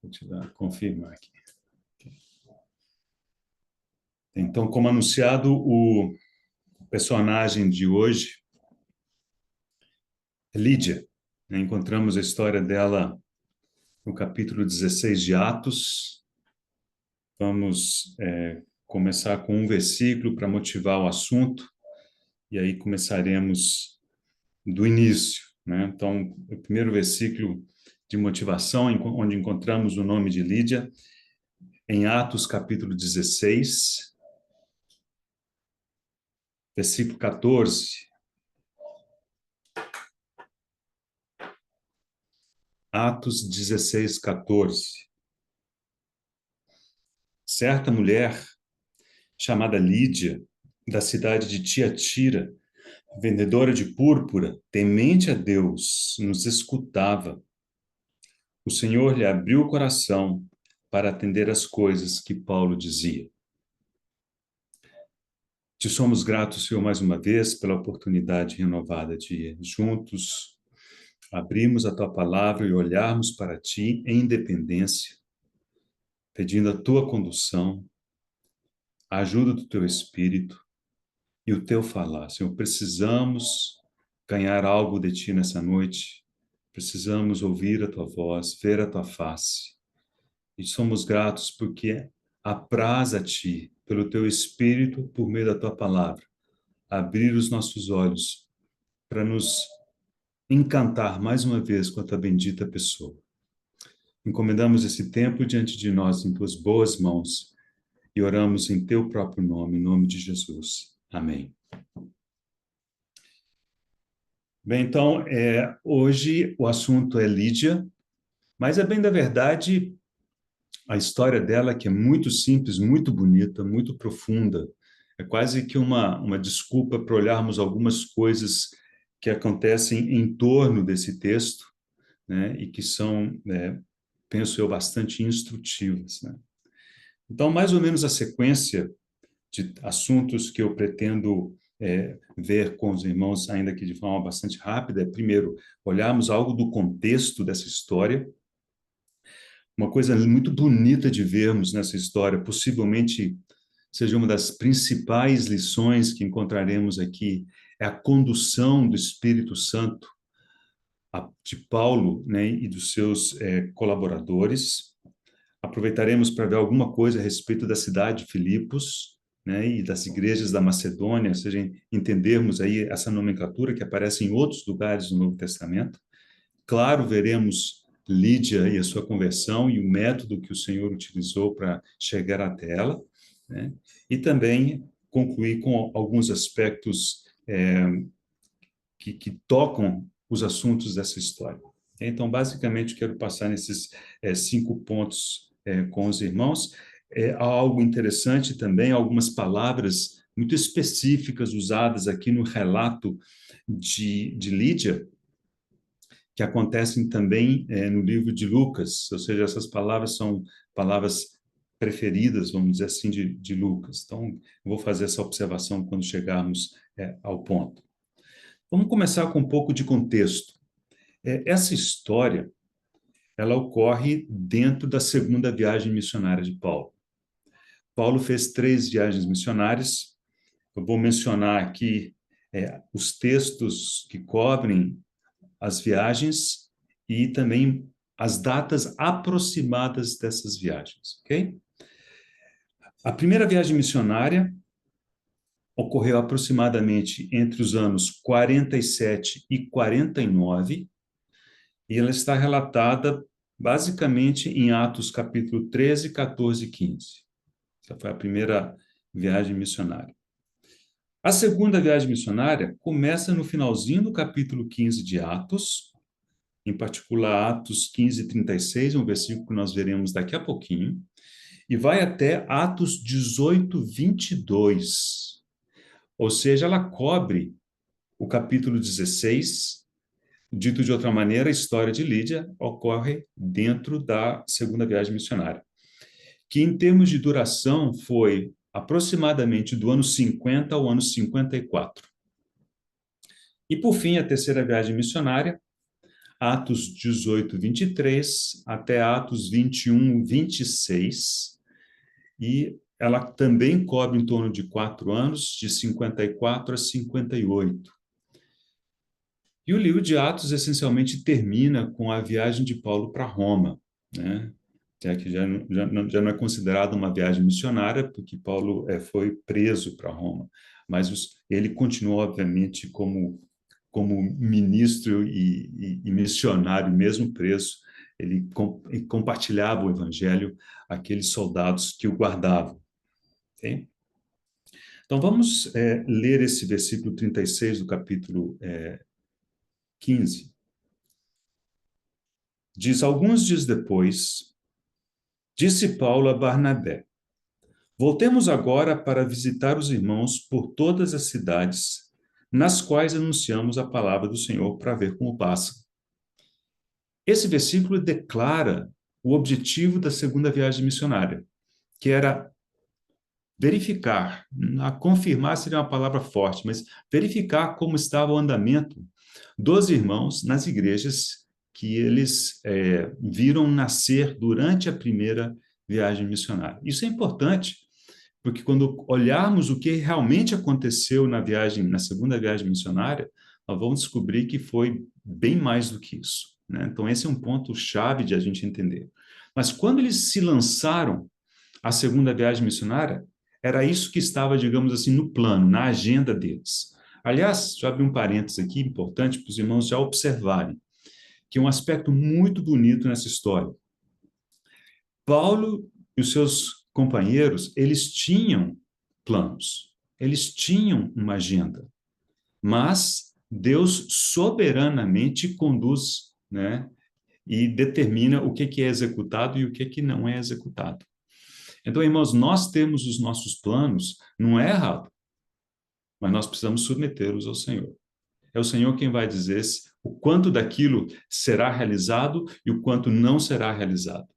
Vou te confirmar aqui. Então, como anunciado, o personagem de hoje é Lídia. Encontramos a história dela no capítulo 16 de Atos. Vamos começar com um versículo para motivar o assunto, e aí começaremos do início, né? Então, o primeiro versículo de motivação, onde encontramos o nome de Lídia, em Atos capítulo 16, versículo 14. Atos 16, 14. Certa mulher, chamada Lídia, da cidade de Tiatira, vendedora de púrpura, temente a Deus, nos escutava. O Senhor lhe abriu o coração para atender às coisas que Paulo dizia. Te somos gratos, Senhor, mais uma vez, pela oportunidade renovada de juntos abrirmos a Tua palavra e olharmos para Ti em independência, pedindo a Tua condução, a ajuda do Teu Espírito e o Teu falar. Senhor, precisamos ganhar algo de Ti nessa noite, precisamos ouvir a Tua voz, ver a Tua face. E somos gratos porque apraz a Ti, pelo Teu Espírito, por meio da Tua palavra, abrir os nossos olhos para nos encantar mais uma vez com a Tua bendita pessoa. Encomendamos esse tempo diante de nós em Tuas boas mãos e oramos em Teu próprio nome, em nome de Jesus. Amém. Bem, então, hoje o assunto é Lídia, mas bem da verdade, a história dela, que é muito simples, muito bonita, muito profunda, é quase que uma desculpa para olharmos algumas coisas que acontecem em torno desse texto, né, e que são, penso eu, bastante instrutivas, né? Então, mais ou menos a sequência de assuntos que eu pretendo ver com os irmãos, ainda que de forma bastante rápida, é, primeiro, olharmos algo do contexto dessa história. Uma coisa muito bonita de vermos nessa história, possivelmente seja uma das principais lições que encontraremos aqui, é a condução do Espírito Santo de Paulo, né, e dos seus colaboradores. Aproveitaremos para ver alguma coisa a respeito da cidade de Filipos, né, e das igrejas da Macedônia, ou seja, entendermos aí essa nomenclatura que aparece em outros lugares do Novo Testamento. Claro, veremos Lídia e a sua conversão e o método que o Senhor utilizou para chegar até ela, né? E também concluir com alguns aspectos que tocam os assuntos dessa história. Então, basicamente, quero passar nesses 5 pontos com os irmãos. Há algo interessante também, algumas palavras muito específicas usadas aqui no relato de Lídia, que acontecem também no livro de Lucas, ou seja, essas palavras são palavras preferidas, vamos dizer assim, de Lucas. Então, eu vou fazer essa observação quando chegarmos ao ponto. Vamos começar com um pouco de contexto. Essa história, ela ocorre dentro da segunda viagem missionária de Paulo. Paulo fez 3 viagens missionárias. Eu vou mencionar aqui os textos que cobrem as viagens e também as datas aproximadas dessas viagens, ok? A primeira viagem missionária ocorreu aproximadamente entre os anos 47 e 49, e ela está relatada basicamente em Atos capítulo 13, 14 e 15. Essa foi a primeira viagem missionária. A segunda viagem missionária começa no finalzinho do capítulo 15 de Atos, em particular Atos 15, 36, um versículo que nós veremos daqui a pouquinho, e vai até Atos 18, 22. Ou seja, ela cobre o capítulo 16. Dito de outra maneira, a história de Lídia ocorre dentro da segunda viagem missionária, que em termos de duração foi aproximadamente do ano 50 ao ano 54. E por fim, a terceira viagem missionária Atos 18, 23, até Atos 21, 26, e ela também cobre em torno de 4 anos, de 54 a 58. E o livro de Atos essencialmente termina com a viagem de Paulo para Roma, né? Já não é considerada uma viagem missionária, porque Paulo foi preso para Roma, mas ele continuou, obviamente, como ministro e missionário, mesmo preso, ele compartilhava o evangelho àqueles soldados que o guardavam. Okay? Então, vamos ler esse versículo 36 do capítulo 15. Diz, alguns dias depois, disse Paulo a Barnabé, voltemos agora para visitar os irmãos por todas as cidades, nas quais anunciamos a palavra do Senhor para ver como passa. Esse versículo declara o objetivo da segunda viagem missionária, que era verificar, a confirmar seria uma palavra forte, mas verificar como estava o andamento dos irmãos nas igrejas que eles viram nascer durante a primeira viagem missionária. Isso é importante, porque quando olharmos o que realmente aconteceu na segunda viagem missionária, nós vamos descobrir que foi bem mais do que isso, né? Então, esse é um ponto chave de a gente entender. Mas quando eles se lançaram à segunda viagem missionária, era isso que estava, digamos assim, no plano, na agenda deles. Aliás, já abri um parênteses aqui, importante para os irmãos já observarem, que é um aspecto muito bonito nessa história. Paulo e os seus companheiros, eles tinham planos, eles tinham uma agenda, mas Deus soberanamente conduz, né, e determina o que é executado e o que não é executado. Então, irmãos, nós temos os nossos planos, não é errado, mas nós precisamos submetê-los ao Senhor. É o Senhor quem vai dizer o quanto daquilo será realizado e o quanto não será realizado.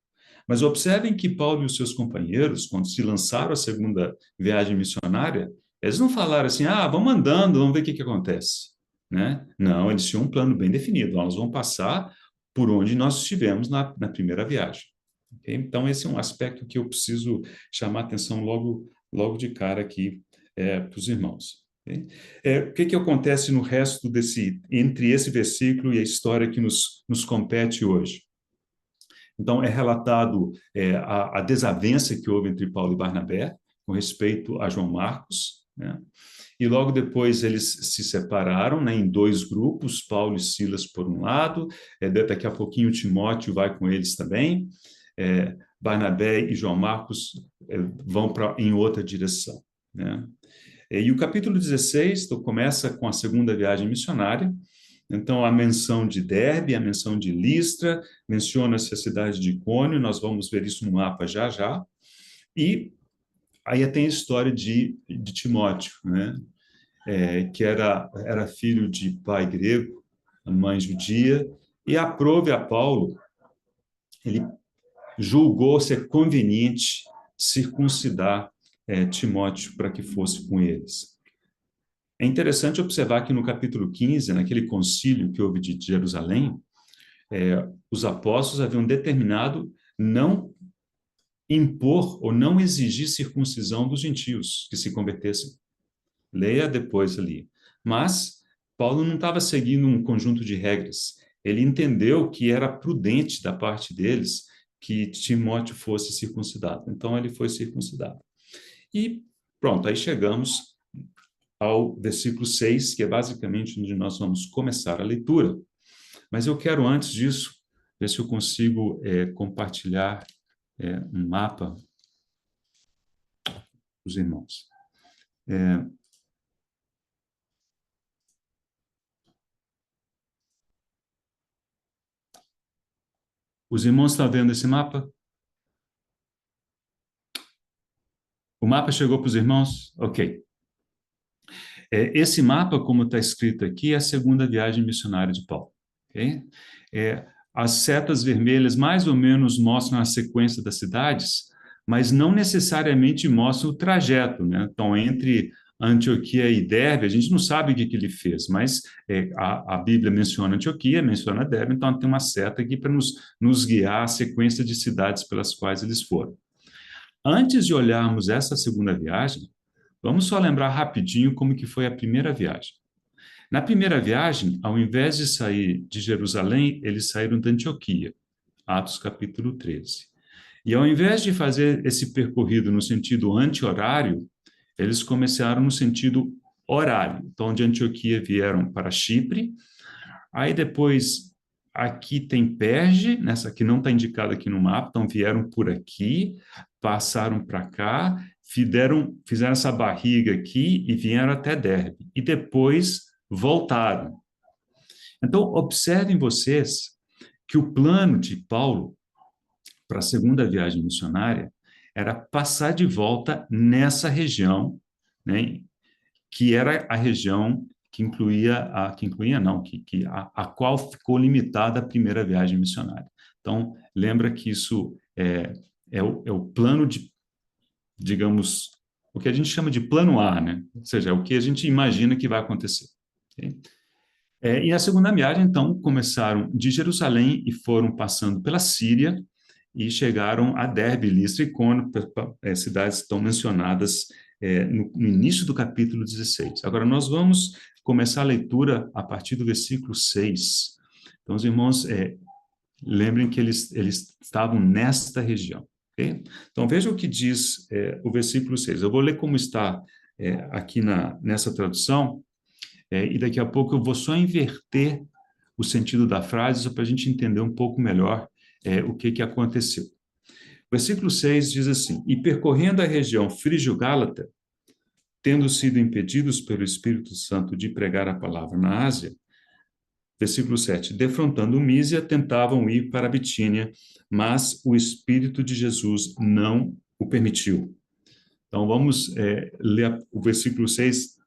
Mas observem que Paulo e os seus companheiros, quando se lançaram à segunda viagem missionária, eles não falaram assim, vamos andando, vamos ver o que acontece. Né? Não, eles tinham um plano bem definido. Nós vamos passar por onde nós estivemos na primeira viagem. Okay? Então, esse é um aspecto que eu preciso chamar a atenção logo de cara aqui para os irmãos. Okay? O que acontece no resto entre esse versículo e a história que nos compete hoje? Então, é relatado a desavença que houve entre Paulo e Barnabé com respeito a João Marcos, né? E logo depois eles se separaram, né, em 2 grupos, Paulo e Silas por um lado, daqui a pouquinho Timóteo vai com eles também, Barnabé e João Marcos vão em outra direção, né? E o capítulo 16 começa com a segunda viagem missionária. Então, a menção de Derbe, a menção de Listra, menciona-se a cidade de Icônio, nós vamos ver isso no mapa já. E aí tem a história de Timóteo, né? Que era filho de pai grego, mãe judia, e aprove a Paulo, ele julgou ser conveniente circuncidar Timóteo para que fosse com eles. É interessante observar que no capítulo 15, naquele concílio que houve de Jerusalém, os apóstolos haviam determinado não impor ou não exigir circuncisão dos gentios que se convertessem. Leia depois ali. Mas Paulo não estava seguindo um conjunto de regras. Ele entendeu que era prudente da parte deles que Timóteo fosse circuncidado. Então, ele foi circuncidado. E pronto, aí chegamos ao versículo 6, que é basicamente onde nós vamos começar a leitura. Mas eu quero, antes disso, ver se eu consigo compartilhar um mapa para os irmãos. Os irmãos estão vendo esse mapa? O mapa chegou para os irmãos? Ok. Esse mapa, como está escrito aqui, é a segunda viagem missionária de Paulo. Okay? As setas vermelhas mais ou menos mostram a sequência das cidades, mas não necessariamente mostram o trajeto, né? Então, entre Antioquia e Derbe, a gente não sabe o que ele fez, mas a Bíblia menciona Antioquia, menciona Derbe, então tem uma seta aqui para nos guiar a sequência de cidades pelas quais eles foram. Antes de olharmos essa segunda viagem, vamos só lembrar rapidinho como que foi a primeira viagem. Na primeira viagem, ao invés de sair de Jerusalém, eles saíram de Antioquia, Atos capítulo 13. E ao invés de fazer esse percorrido no sentido anti-horário, eles começaram no sentido horário. Então, de Antioquia vieram para Chipre, aí depois aqui tem Perge, nessa que não está indicada aqui no mapa, então vieram por aqui, passaram para cá, fizeram essa barriga aqui e vieram até Derbe. E depois voltaram. Então, observem vocês que o plano de Paulo para a segunda viagem missionária era passar de volta nessa região, né, que era a região que a qual ficou limitada a primeira viagem missionária. Então, lembra que isso é o plano de, digamos, o que a gente chama de plano A, né? Ou seja, é o que a gente imagina que vai acontecer. Okay? E a segunda viagem, então, começaram de Jerusalém e foram passando pela Síria e chegaram a Derbe, Listra e Icono, cidades que estão mencionadas no início do capítulo 16. Agora, nós vamos começar a leitura a partir do versículo 6. Então, os irmãos, lembrem que eles estavam nesta região. Okay? Então, veja o que diz o versículo 6. Eu vou ler como está aqui nessa tradução, e daqui a pouco eu vou só inverter o sentido da frase, só para a gente entender um pouco melhor o que aconteceu. O versículo 6 diz assim: E percorrendo a região frígio-gálata, tendo sido impedidos pelo Espírito Santo de pregar a palavra na Ásia, versículo 7, defrontando Mísia, tentavam ir para a Bitínia, mas o Espírito de Jesus não o permitiu. Então, vamos ler o versículo 6,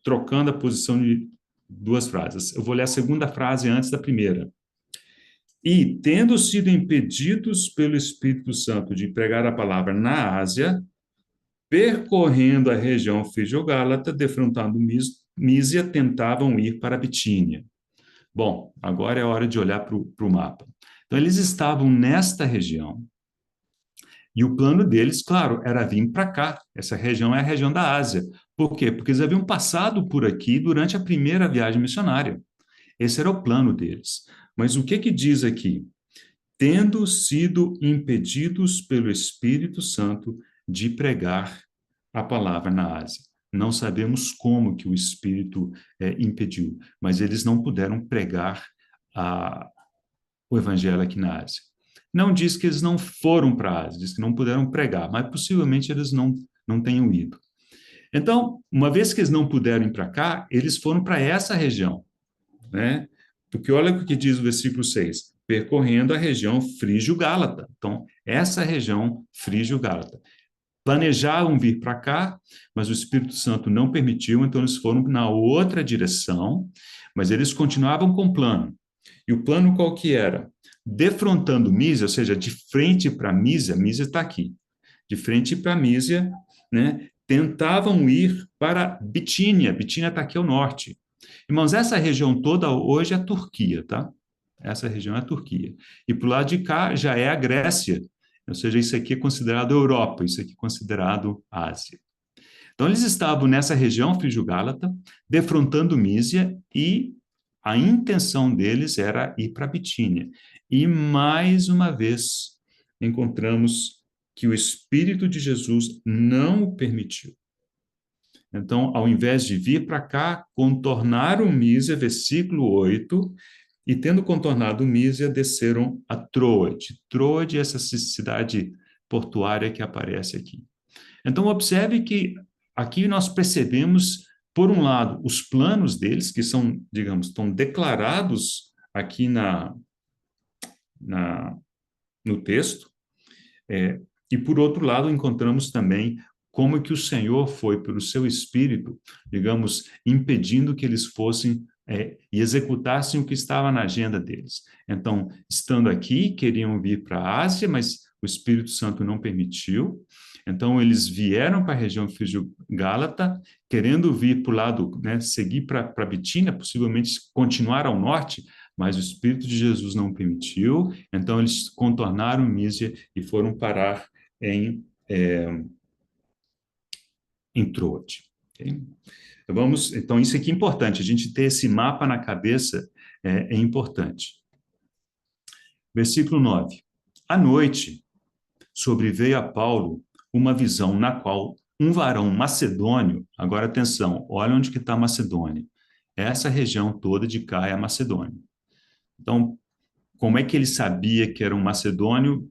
trocando a posição de duas frases. Eu vou ler a segunda frase antes da primeira. E, tendo sido impedidos pelo Espírito Santo de pregar a palavra na Ásia, percorrendo a região frígio-gálata, defrontando Mísia, tentavam ir para a Bitínia. Bom, agora é hora de olhar para o mapa. Então, eles estavam nesta região, e o plano deles, claro, era vir para cá. Essa região é a região da Ásia. Por quê? Porque eles haviam passado por aqui durante a primeira viagem missionária. Esse era o plano deles. Mas o que diz aqui? Tendo sido impedidos pelo Espírito Santo de pregar a palavra na Ásia. Não sabemos como que o Espírito impediu, mas eles não puderam pregar o Evangelho aqui na Ásia. Não diz que eles não foram para a Ásia, diz que não puderam pregar, mas possivelmente eles não tenham ido. Então, uma vez que eles não puderam ir para cá, eles foram para essa região, né? Porque olha o que diz o versículo 6, percorrendo a região frígio-gálata. Então, essa região frígio-gálata. Planejavam vir para cá, mas o Espírito Santo não permitiu, então eles foram na outra direção, mas eles continuavam com o plano. E o plano qual que era? Defrontando Mísia, ou seja, de frente para Mísia está aqui, de frente para Mísia, né, tentavam ir para Bitínia está aqui ao norte. Irmãos, essa região toda hoje é a Turquia, tá? Essa região é a Turquia. E para o lado de cá já é a Grécia, ou seja, isso aqui é considerado Europa, isso aqui é considerado Ásia. Então, eles estavam nessa região frígio-gálata, defrontando Mísia, e a intenção deles era ir para Bitínia. E, mais uma vez, encontramos que o Espírito de Jesus não o permitiu. Então, ao invés de vir para cá, contornaram Mísia, versículo 8, e tendo contornado Mísia, desceram a Troade. Troade é essa cidade portuária que aparece aqui. Então, observe que aqui nós percebemos, por um lado, os planos deles, que são, digamos, estão declarados aqui no texto, e, por outro lado, encontramos também como que o Senhor foi, pelo seu Espírito, digamos, impedindo que eles fossem e executassem o que estava na agenda deles. Então, estando aqui, queriam vir para a Ásia, mas o Espírito Santo não permitiu. Então, eles vieram para a região Frígio-Gálata, querendo vir para o lado, né, seguir para Bitínia, possivelmente continuar ao norte, mas o Espírito de Jesus não permitiu, então eles contornaram Mísia e foram parar em Troade. Okay? Então, isso aqui é importante, a gente ter esse mapa na cabeça é importante. Versículo 9. À noite, sobreveio a Paulo uma visão na qual um varão macedônio, agora atenção, olha onde que está a Macedônia. Essa região toda de cá é a Macedônia. Então, como é que ele sabia que era um macedônio?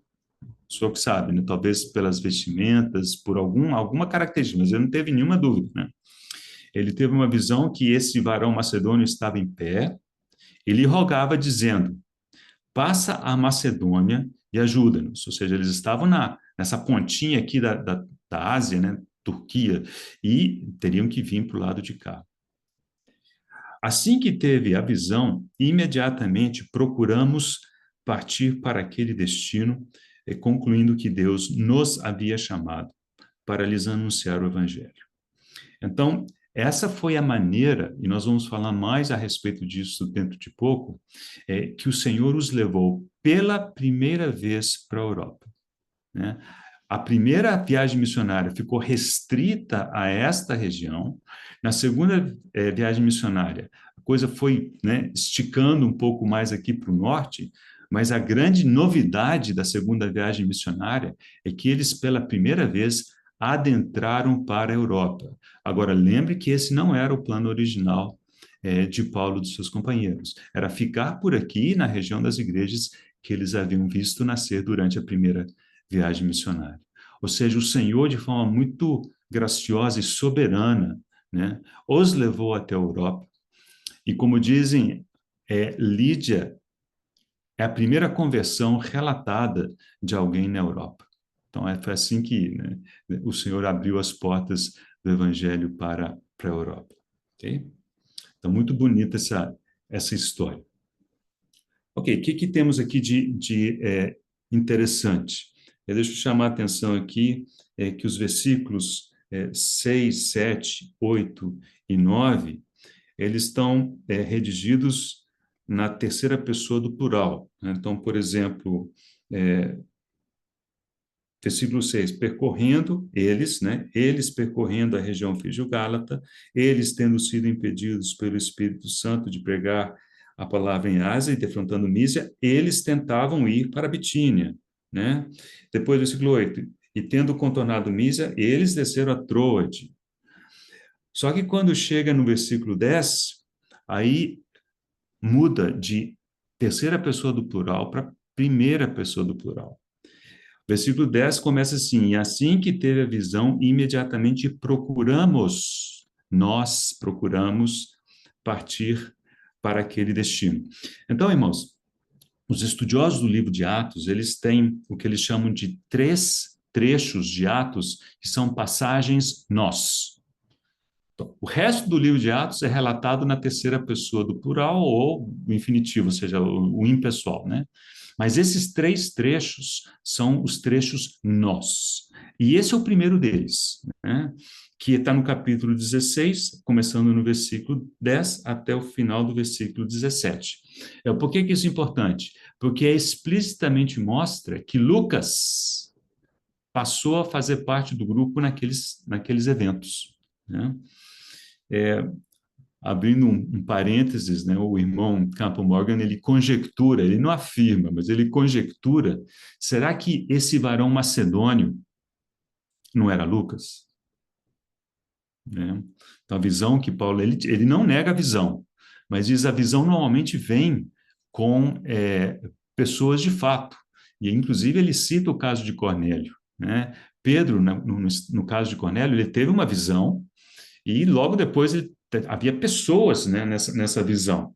O senhor que sabe, né? Talvez pelas vestimentas, por alguma característica, mas ele não teve nenhuma dúvida, né? Ele teve uma visão que esse varão macedônio estava em pé, ele rogava dizendo, passa a Macedônia e ajuda-nos. Ou seja, eles estavam nessa pontinha aqui da Ásia, né? Turquia, e teriam que vir para o lado de cá. Assim que teve a visão, imediatamente procuramos partir para aquele destino, concluindo que Deus nos havia chamado para lhes anunciar o Evangelho. Então, essa foi a maneira, e nós vamos falar mais a respeito disso dentro de pouco, que o Senhor os levou pela primeira vez para a Europa, né? A primeira viagem missionária ficou restrita a esta região. Na segunda viagem missionária, a coisa foi, né, esticando um pouco mais aqui para o norte, mas a grande novidade da segunda viagem missionária é que eles, pela primeira vez, adentraram para a Europa. Agora, lembre que esse não era o plano original de Paulo e dos seus companheiros. Era ficar por aqui, na região das igrejas que eles haviam visto nascer durante a primeira viagem missionária. Ou seja, o Senhor, de forma muito graciosa e soberana, né, os levou até a Europa. E como dizem, Lídia é a primeira conversão relatada de alguém na Europa. Então, foi assim que, né, o Senhor abriu as portas do Evangelho para a Europa. Okay? Então, muito bonita essa história. Ok, o que temos aqui de interessante? Deixa eu chamar a atenção aqui que os versículos 6, 7, 8 e 9, eles estão redigidos na terceira pessoa do plural, né? Então, por exemplo, versículo 6, percorrendo eles, né? Eles percorrendo a região frígio-gálata, eles tendo sido impedidos pelo Espírito Santo de pregar a palavra em Ásia e defrontando Mísia, eles tentavam ir para Bitínia, né? Depois, versículo 8, e tendo contornado Mísia, eles desceram a Troade. Só que quando chega no versículo 10, aí muda de terceira pessoa do plural para primeira pessoa do plural. Versículo 10 começa assim, e assim que teve a visão, imediatamente nós procuramos partir para aquele destino. Então, irmãos, os estudiosos do livro de Atos, eles têm o que eles chamam de 3 trechos de Atos, que são passagens nós. Então, o resto do livro de Atos é relatado na terceira pessoa do plural ou no infinitivo, ou seja, o impessoal, né? Mas esses 3 trechos são os trechos nós. E esse é o primeiro deles, né? Que está no capítulo 16, começando no versículo 10 até o final do versículo 17. Por que isso é importante? Porque explicitamente mostra que Lucas passou a fazer parte do grupo naqueles eventos, né? Abrindo um parênteses, né, o irmão Campo Morgan, ele conjectura, ele não afirma, mas ele conjectura, será que esse varão macedônio não era Lucas? Né? Então, a visão que Paulo, ele não nega a visão, mas diz a visão normalmente vem com pessoas de fato, e inclusive ele cita o caso de Cornélio, né? Pedro, no caso de Cornélio, ele teve uma visão, e logo depois havia pessoas, né, nessa visão,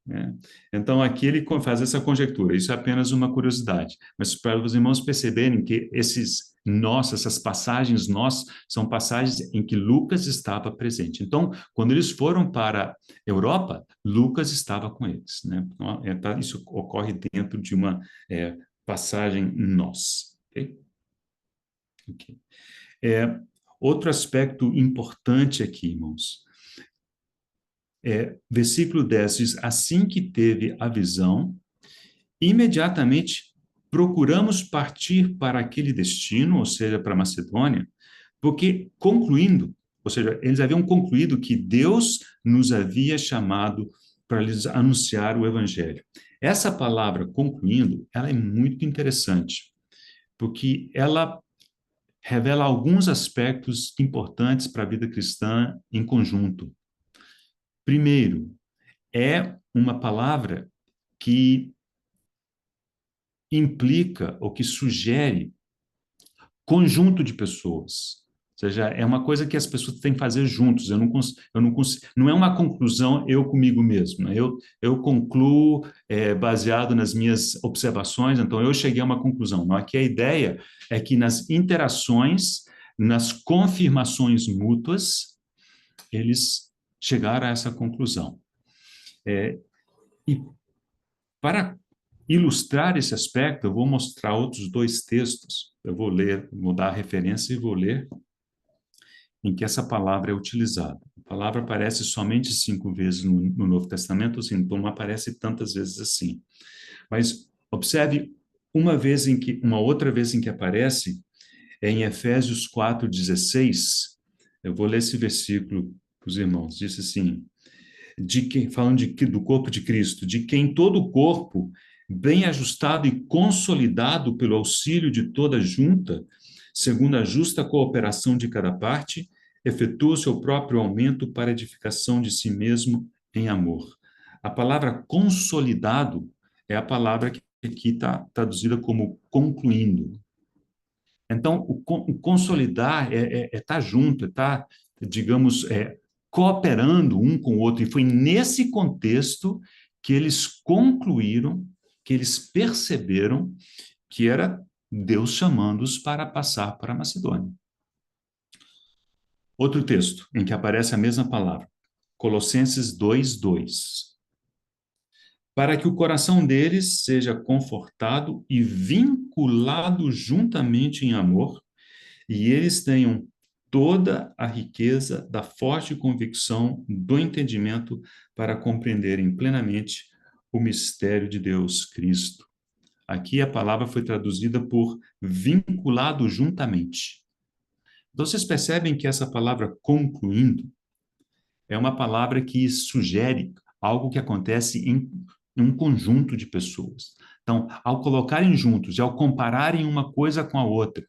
né? Então, aqui ele faz essa conjectura, isso é apenas uma curiosidade, mas para os irmãos perceberem que essas passagens nós, são passagens em que Lucas estava presente. Então, quando eles foram para a Europa, Lucas estava com eles, né? Então, isso ocorre dentro de uma passagem nós. Okay? Ok. Outro aspecto importante aqui, irmãos, versículo 10 diz, assim que teve a visão, imediatamente procuramos partir para aquele destino, ou seja, para Macedônia, porque concluindo, ou seja, eles haviam concluído que Deus nos havia chamado para lhes anunciar o evangelho. Essa palavra concluindo, ela é muito interessante, porque ela revela alguns aspectos importantes para a vida cristã em conjunto. Primeiro, é uma palavra que implica ou que sugere conjunto de pessoas. Ou seja, é uma coisa que as pessoas têm que fazer juntos. Não é uma conclusão eu comigo mesmo. Né? Eu concluo baseado nas minhas observações, então eu cheguei a uma conclusão. Não, aqui a ideia é que nas interações, nas confirmações mútuas, eles chegaram a essa conclusão. E para ilustrar esse aspecto, eu vou mostrar outros dois textos. Eu vou ler, vou dar a referência e vou ler em que essa palavra é utilizada. A palavra aparece somente 5 vezes no Novo Testamento, assim, então não aparece tantas vezes assim. Mas observe uma outra vez em que aparece é em Efésios 4:16. Eu vou ler esse versículo para os irmãos. Diz assim: falando do corpo de Cristo, de quem todo o corpo, bem ajustado e consolidado pelo auxílio de toda junta, segundo a justa cooperação de cada parte, efetua o seu próprio aumento para a edificação de si mesmo em amor. A palavra consolidado é a palavra que aqui está traduzida como concluindo. Então, o consolidar é estar junto, é estar, digamos, cooperando um com o outro. E foi nesse contexto que eles concluíram, que eles perceberam que era Deus chamando-os para passar para a Macedônia. Outro texto em que aparece a mesma palavra, Colossenses 2:2. Para que o coração deles seja confortado e vinculado juntamente em amor, e eles tenham toda a riqueza da forte convicção do entendimento para compreenderem plenamente o mistério de Deus Cristo. Aqui a palavra foi traduzida por vinculado juntamente. Então vocês percebem que essa palavra concluindo é uma palavra que sugere algo que acontece em um conjunto de pessoas. Então, ao colocarem juntos e ao compararem uma coisa com a outra,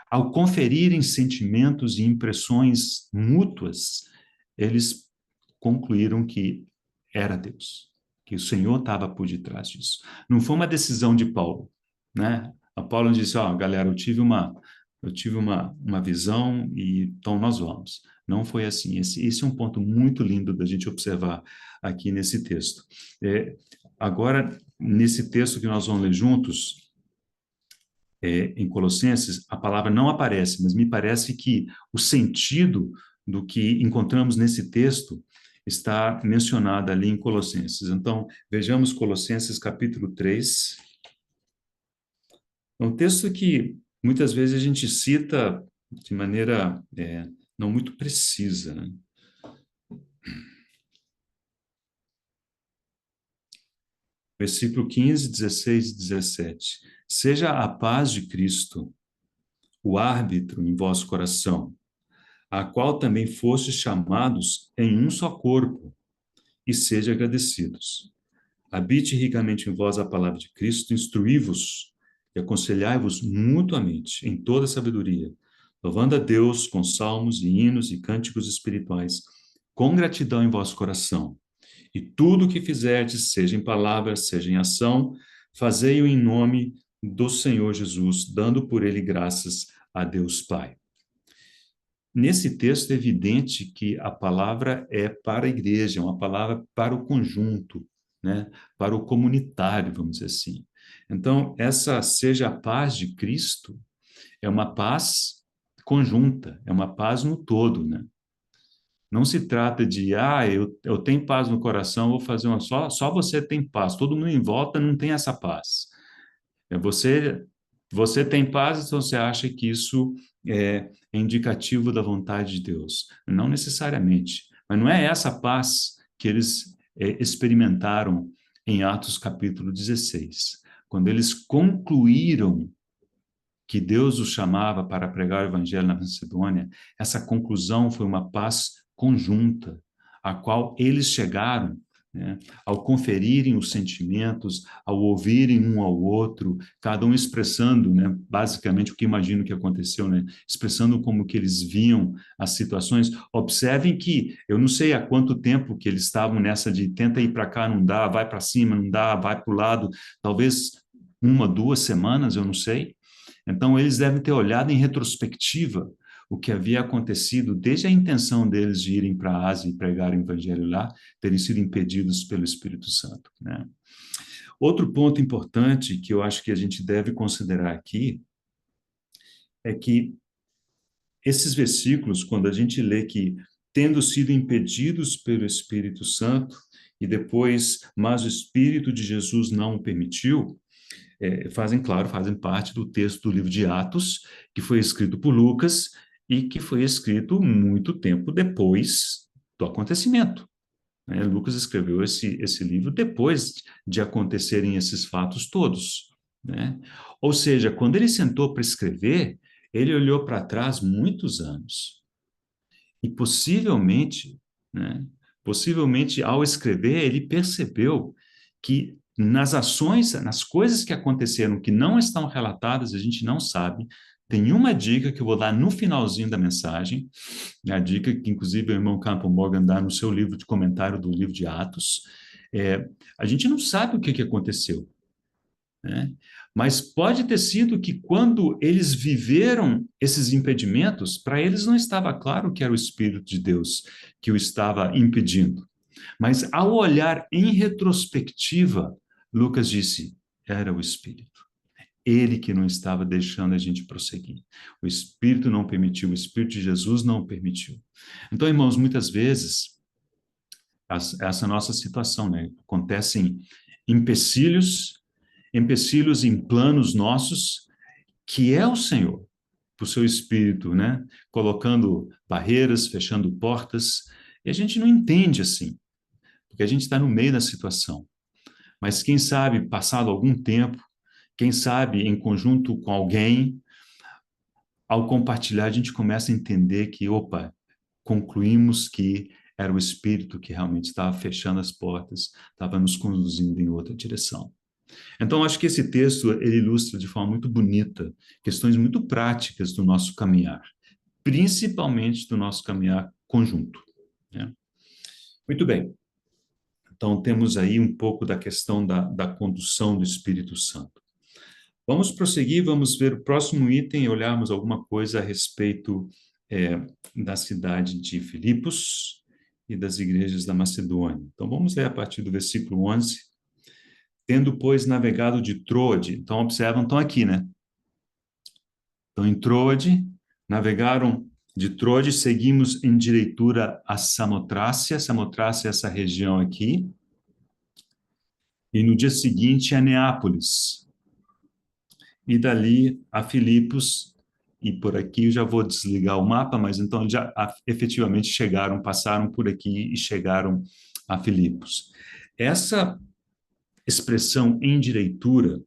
ao conferirem sentimentos e impressões mútuas, eles concluíram que era Deus, que o Senhor estava por detrás disso. Não foi uma decisão de Paulo, né? A Paulo disse, ó, galera, eu tive uma visão e então nós vamos. Não foi assim. Esse é um ponto muito lindo da gente observar aqui nesse texto. Agora, nesse texto que nós vamos ler juntos, em Colossenses, a palavra não aparece, mas me parece que o sentido do que encontramos nesse texto está mencionado ali em Colossenses. Então, vejamos Colossenses capítulo 3. É um texto que muitas vezes a gente cita de maneira não muito precisa, né? Versículo 15, 16 e 17. Seja a paz de Cristo o árbitro em vosso coração, a qual também fostes chamados em um só corpo, e sede agradecidos. Habite ricamente em vós a palavra de Cristo, instruí-vos e aconselhai-vos mutuamente em toda sabedoria, louvando a Deus com salmos e hinos e cânticos espirituais, com gratidão em vosso coração. E tudo o que fizerdes, seja em palavra, seja em ação, fazei-o em nome do Senhor Jesus, dando por ele graças a Deus Pai. Nesse texto é evidente que a palavra é para a igreja, é uma palavra para o conjunto, né? Para o comunitário, vamos dizer assim. Então, essa seja a paz de Cristo é uma paz conjunta, é uma paz no todo, né? Não se trata de, eu tenho paz no coração, vou fazer só você tem paz, todo mundo em volta não tem essa paz. É você Você tem paz, então você acha que isso é indicativo da vontade de Deus. Não necessariamente. Mas não é essa paz que eles experimentaram em Atos capítulo 16. Quando eles concluíram que Deus os chamava para pregar o evangelho na Macedônia, essa conclusão foi uma paz conjunta, a qual eles chegaram, né, ao conferirem os sentimentos, ao ouvirem um ao outro, cada um expressando, né, basicamente o que imagino que aconteceu, né, expressando como que eles viam as situações. Observem que eu não sei há quanto tempo que eles estavam nessa de tenta ir para cá, não dá, vai para cima, não dá, vai para o lado, talvez uma, 2 semanas, eu não sei. Então, eles devem ter olhado em retrospectiva o que havia acontecido desde a intenção deles de irem para a Ásia e pregar o evangelho lá, terem sido impedidos pelo Espírito Santo, né? Outro ponto importante que eu acho que a gente deve considerar aqui é que esses versículos, quando a gente lê que, tendo sido impedidos pelo Espírito Santo, e depois, mas o Espírito de Jesus não o permitiu, fazem parte do texto do livro de Atos, que foi escrito por Lucas e que foi escrito muito tempo depois do acontecimento, né? Lucas escreveu esse livro depois de acontecerem esses fatos todos, né? Ou seja, quando ele sentou para escrever, ele olhou para trás muitos anos e possivelmente ao escrever, ele percebeu que nas ações, nas coisas que aconteceram que não estão relatadas, a gente não sabe. Tem uma dica que eu vou dar no finalzinho da mensagem, a dica que inclusive o irmão Campbell Morgan dá no seu livro de comentário do livro de Atos. A gente não sabe o que aconteceu, né? Mas pode ter sido que quando eles viveram esses impedimentos, para eles não estava claro que era o Espírito de Deus que o estava impedindo. Mas ao olhar em retrospectiva, Lucas disse: era o Espírito. Ele que não estava deixando a gente prosseguir. O Espírito não permitiu, o Espírito de Jesus não permitiu. Então, irmãos, muitas vezes, essa nossa situação, né? Acontecem empecilhos em planos nossos, que é o Senhor, por seu Espírito, né? Colocando barreiras, fechando portas, e a gente não entende assim, porque a gente está no meio da situação. Mas quem sabe, passado algum tempo, quem sabe em conjunto com alguém, ao compartilhar, a gente começa a entender que, opa, concluímos que era o Espírito que realmente estava fechando as portas, estava nos conduzindo em outra direção. Então, acho que esse texto ele ilustra de forma muito bonita questões muito práticas do nosso caminhar, principalmente do nosso caminhar conjunto, né? Muito bem. Então, temos aí um pouco da questão da condução do Espírito Santo. Vamos prosseguir, vamos ver o próximo item e olharmos alguma coisa a respeito da cidade de Filipos e das igrejas da Macedônia. Então, vamos ler a partir do versículo 11. Tendo, pois, navegado de Troade, então observam, estão aqui, né? Então, em Troade, navegaram de Troade, seguimos em direitura a Samotrácia é essa região aqui, e no dia seguinte a Neápolis, e dali a Filipos, e por aqui eu já vou desligar o mapa, mas então já efetivamente chegaram, passaram por aqui e chegaram a Filipos. Essa expressão em direitura,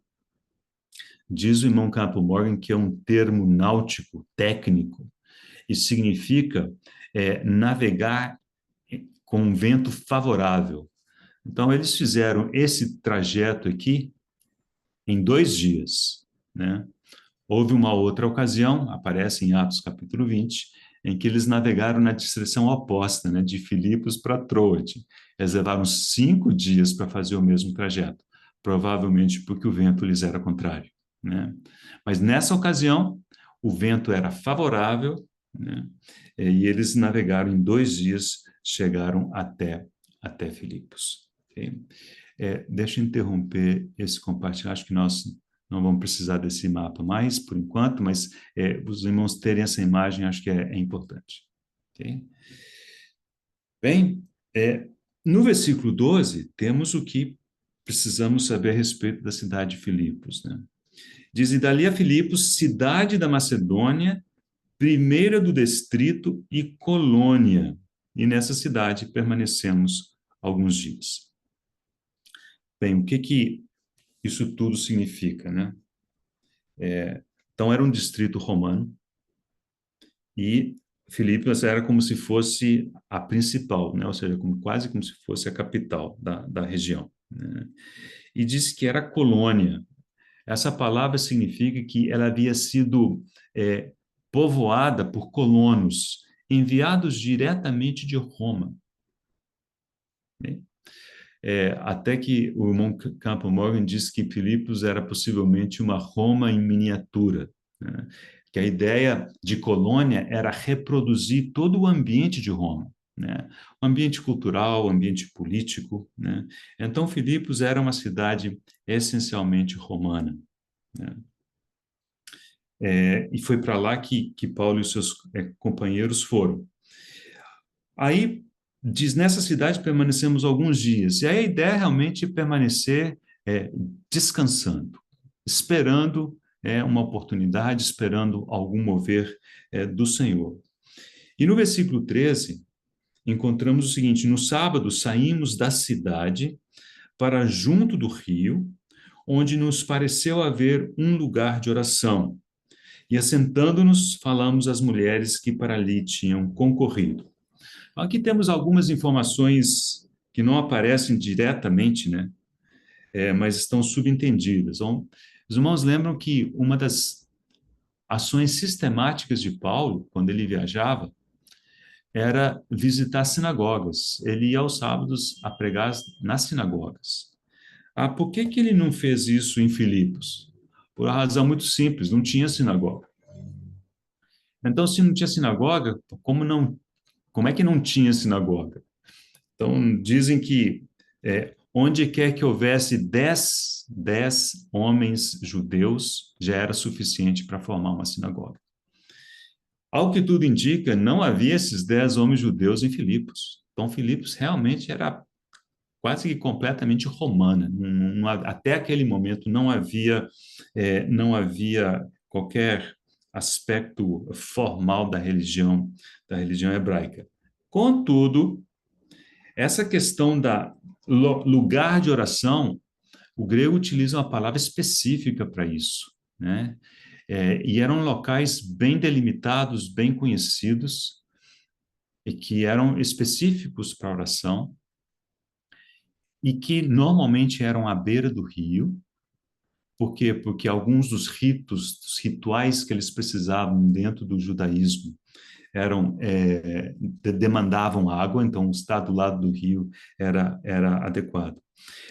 diz o irmão Campbell Morgan que é um termo náutico, técnico, e significa navegar com um vento favorável. Então, eles fizeram esse trajeto aqui em 2 dias, né? Houve uma outra ocasião, aparece em Atos capítulo 20, em que eles navegaram na direção oposta, né, de Filipos para Troade. Eles levaram 5 dias para fazer o mesmo trajeto, provavelmente porque o vento lhes era contrário, né? Mas nessa ocasião, o vento era favorável, né? E eles navegaram em 2 dias, chegaram até Filipos. Okay? Deixa eu interromper esse compartilhar, acho que nós não vamos precisar desse mapa mais, por enquanto, mas os irmãos terem essa imagem, acho que é importante. Okay? Bem, no versículo 12, temos o que precisamos saber a respeito da cidade de Filipos, né? Diz, e dali a Filipos, cidade da Macedônia, primeira do distrito e colônia. E nessa cidade permanecemos alguns dias. Bem, o que que isso tudo significa, né? Então, era um distrito romano e Filipos era como se fosse a principal, né? Ou seja, quase como se fosse a capital da região, né? E diz que era colônia. Essa palavra significa que ela havia sido é, povoada por colonos enviados diretamente de Roma, né? Até que o irmão Campbell Morgan diz que Filipos era possivelmente uma Roma em miniatura, né? Que a ideia de colônia era reproduzir todo o ambiente de Roma, né? O ambiente cultural, o ambiente político, né? Então, Filipos era uma cidade essencialmente romana, né? E foi para lá que Paulo e os seus companheiros foram. Aí diz, nessa cidade permanecemos alguns dias. E aí a ideia é realmente permanecer descansando, esperando uma oportunidade, esperando algum mover do Senhor. E no versículo 13, encontramos o seguinte: no sábado saímos da cidade para junto do rio, onde nos pareceu haver um lugar de oração. E assentando-nos, falamos às mulheres que para ali tinham concorrido. Aqui temos algumas informações que não aparecem diretamente, né? Mas estão subentendidas. Então, os irmãos lembram que uma das ações sistemáticas de Paulo, quando ele viajava, era visitar sinagogas. Ele ia aos sábados a pregar nas sinagogas. Por que que ele não fez isso em Filipos? Por uma razão muito simples, não tinha sinagoga. Então, se não tinha sinagoga, como é que não tinha sinagoga? Então, dizem que onde quer que houvesse 10 homens judeus, já era suficiente para formar uma sinagoga. Ao que tudo indica, não havia esses 10 homens judeus em Filipos. Então, Filipos realmente era quase que completamente romana. Até aquele momento não havia qualquer aspecto formal da religião hebraica. Contudo, essa questão da lugar de oração, o grego utiliza uma palavra específica para isso, né? E eram locais bem delimitados, bem conhecidos, e que eram específicos para oração, e que normalmente eram à beira do rio. Por quê? Porque alguns dos dos rituais que eles precisavam dentro do judaísmo demandavam água, então estar do lado do rio era adequado.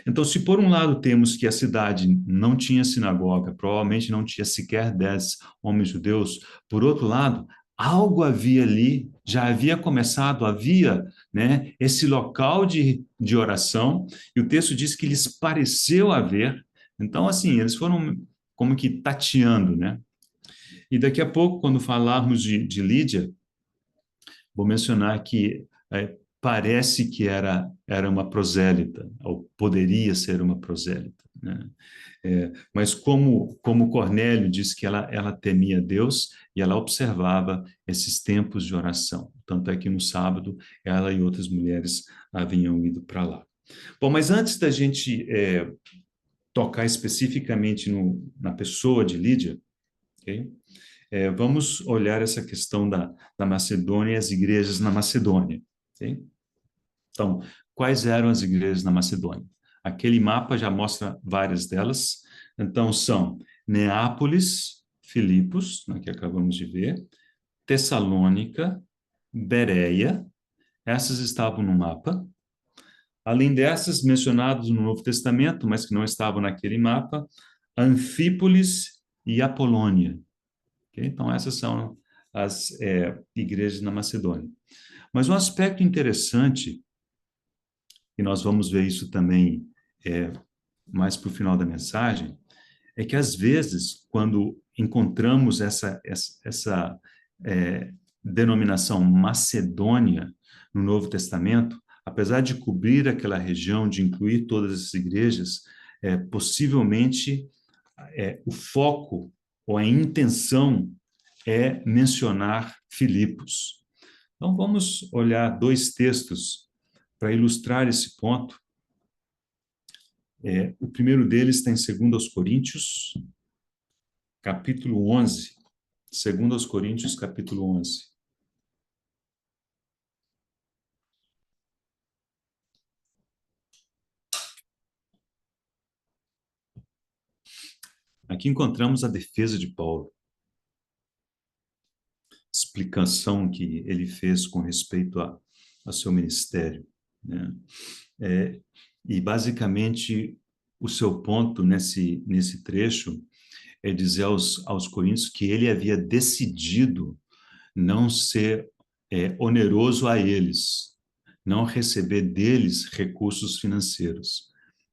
Então, se por um lado temos que a cidade não tinha sinagoga, provavelmente não tinha sequer 10 homens judeus, por outro lado, algo havia ali, já havia começado, havia, né, esse local de oração, e o texto diz que lhes pareceu haver. Então, assim, eles foram como que tateando, né? E daqui a pouco, quando falarmos de Lídia, vou mencionar que parece que era uma prosélita, ou poderia ser uma prosélita, né? Mas como Cornélio diz que ela temia Deus e ela observava esses tempos de oração. Tanto é que no sábado ela e outras mulheres haviam ido para lá. Bom, mas antes da gente tocar especificamente na pessoa de Lídia, ok? Vamos olhar essa questão da Macedônia e as igrejas na Macedônia. Okay? Então, quais eram as igrejas na Macedônia? Aquele mapa já mostra várias delas. Então, são Neápolis, Filipos, né, que acabamos de ver, Tessalônica, Bereia, essas estavam no mapa. Além dessas, mencionadas no Novo Testamento, mas que não estavam naquele mapa, Anfípolis e Apolônia. Okay? Então, essas são as igrejas na Macedônia. Mas um aspecto interessante, e nós vamos ver isso também mais para o final da mensagem, é que às vezes, quando encontramos essa denominação Macedônia no Novo Testamento, apesar de cobrir aquela região, de incluir todas as igrejas, possivelmente o foco ou a intenção é mencionar Filipos. Então, vamos olhar dois textos para ilustrar esse ponto. O primeiro deles está em 2 Coríntios, capítulo 11. 2 Coríntios, capítulo 11. Aqui encontramos a defesa de Paulo, explicação que ele fez com respeito ao seu ministério, né? E basicamente o seu ponto nesse trecho é dizer aos coríntios que ele havia decidido não ser oneroso a eles, não receber deles recursos financeiros,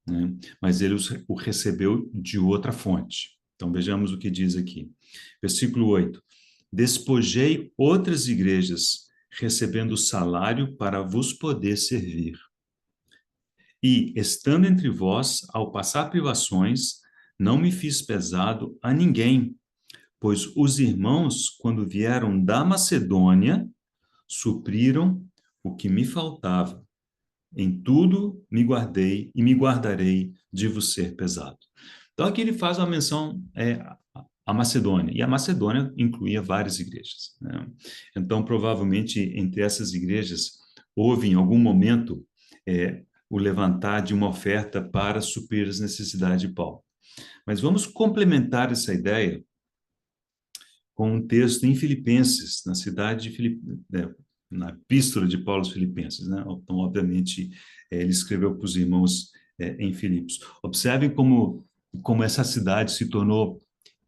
né? Mas ele o recebeu de outra fonte. Então vejamos o que diz aqui. Versículo 8. Despojei outras igrejas, recebendo salário para vos poder servir. E, estando entre vós, ao passar privações, não me fiz pesado a ninguém, pois os irmãos, quando vieram da Macedônia, supriram o que me faltava. Em tudo me guardei e me guardarei de vos ser pesado. Então, aqui ele faz uma menção à Macedônia, e a Macedônia incluía várias igrejas, né? Então, provavelmente, entre essas igrejas, houve em algum momento o levantar de uma oferta para suprir as necessidades de Paulo. Mas vamos complementar essa ideia com um texto em Filipenses, na cidade de na epístola de Paulo aos Filipenses, né? Então, obviamente, ele escreveu para os irmãos em Filipos. Observem como essa cidade se tornou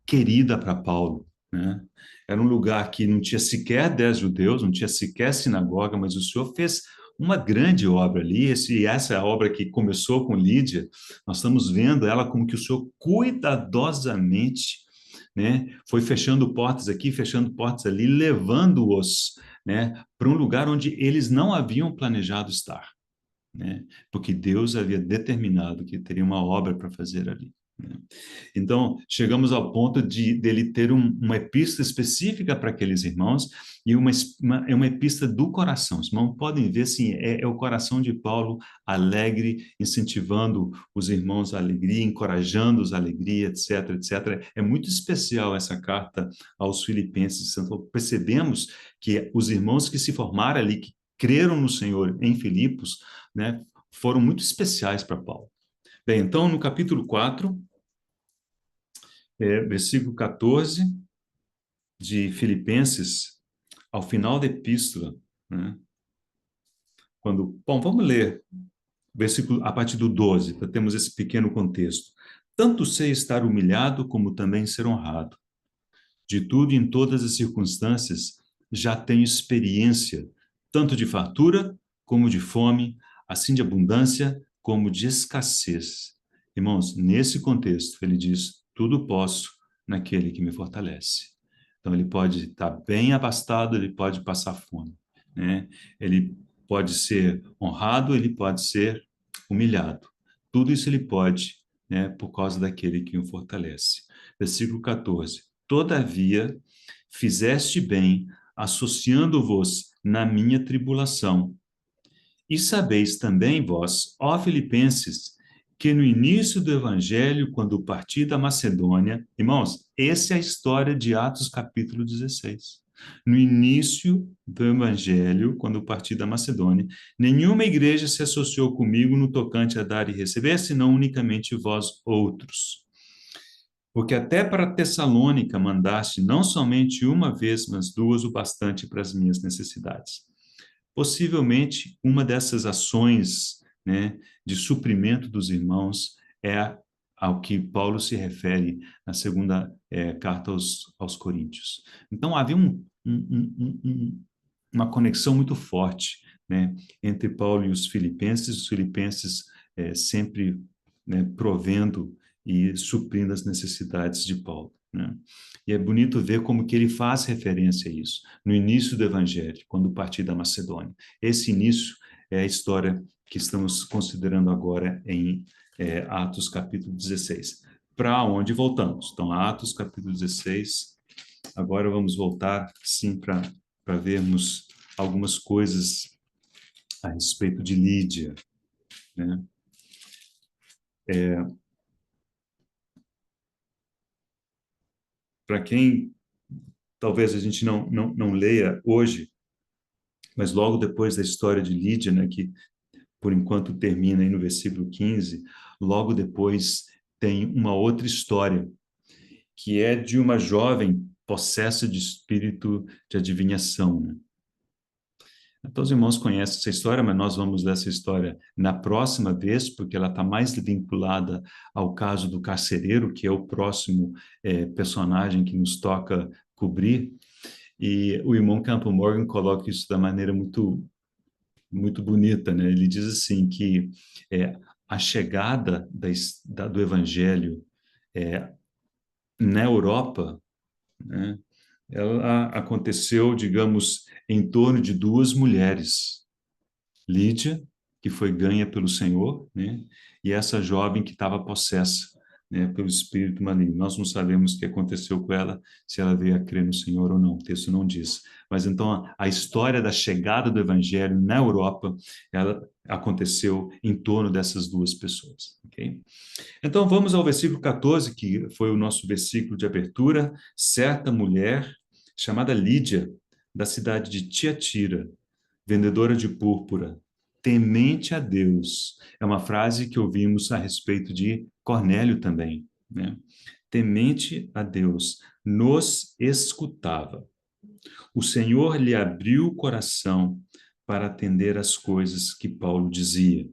querida para Paulo, né? Era um lugar que não tinha sequer 10 judeus, não tinha sequer sinagoga, mas o Senhor fez uma grande obra ali, essa é a obra que começou com Lídia, nós estamos vendo ela como que o Senhor cuidadosamente, né, foi fechando portas aqui, fechando portas ali, levando-os, né, para um lugar onde eles não haviam planejado estar, né, porque Deus havia determinado que teria uma obra para fazer ali, né? Então, chegamos ao ponto dele ter uma epístola específica para aqueles irmãos e uma epístola do coração. Os irmãos podem ver, assim, é o coração de Paulo alegre, incentivando os irmãos à alegria, encorajando-os à alegria, etc, etc. É muito especial essa carta aos Filipenses. Então, percebemos que os irmãos que se formaram ali, que creram no Senhor em Filipos, né, foram muito especiais para Paulo. Bem, então, no capítulo 4, versículo 14 de Filipenses, ao final da epístola, né? Bom, vamos ler versículo a partir do 12, para termos esse pequeno contexto. Tanto sei estar humilhado, como também ser honrado. De tudo e em todas as circunstâncias, já tenho experiência, tanto de fartura como de fome, assim de abundância como de escassez. Irmãos, nesse contexto, ele diz, tudo posso naquele que me fortalece. Então, ele pode estar bem abastado, ele pode passar fome, né? Ele pode ser honrado, ele pode ser humilhado. Tudo isso ele pode, né, por causa daquele que o fortalece. Versículo 14. Todavia, fizeste bem, associando-vos na minha tribulação. E sabeis também vós, ó Filipenses, que no início do evangelho, quando parti da Macedônia, irmãos, essa é a história de Atos capítulo 16. No início do evangelho, quando parti da Macedônia, nenhuma igreja se associou comigo no tocante a dar e receber, senão unicamente vós outros. Porque até para Tessalônica mandaste não somente uma vez, mas duas o bastante para as minhas necessidades. Possivelmente, uma dessas ações, né, de suprimento dos irmãos ao que Paulo se refere na segunda carta aos Coríntios. Então, havia uma conexão muito forte, né, entre Paulo e os filipenses sempre, né, provendo e suprindo as necessidades de Paulo, né? E é bonito ver como que ele faz referência a isso, no início do Evangelho, quando partiu da Macedônia. Esse início é a história que estamos considerando agora em Atos capítulo 16. para onde voltamos. Então, Atos, capítulo 16. Agora vamos voltar, sim, para vermos algumas coisas a respeito de Lídia, né? Para quem talvez a gente não leia hoje, mas logo depois da história de Lídia, né, que por enquanto termina aí no versículo 15, logo depois tem uma outra história, que é de uma jovem possessa de espírito de adivinhação, né? Então, os irmãos conhecem essa história, mas nós vamos ler essa história na próxima vez, porque ela está mais vinculada ao caso do carcereiro, que é o próximo personagem que nos toca cobrir. E o irmão Campo Morgan coloca isso da maneira muito bonita, né? Ele diz assim que a chegada do Evangelho na Europa, né, ela aconteceu, digamos, em torno de duas mulheres, Lídia, que foi ganha pelo Senhor, né? E essa jovem que estava possessa, né, pelo espírito maligno. Nós não sabemos o que aconteceu com ela, se ela veio a crer no Senhor ou não, o texto não diz. Mas então a história da chegada do evangelho na Europa, ela aconteceu em torno dessas duas pessoas, ok? Então vamos ao versículo 14, que foi o nosso versículo de abertura. Certa mulher chamada Lídia, da cidade de Tiatira, vendedora de púrpura, temente a Deus. É uma frase que ouvimos a respeito de Cornélio também, né? Temente a Deus, nos escutava. O Senhor lhe abriu o coração para atender às coisas que Paulo dizia.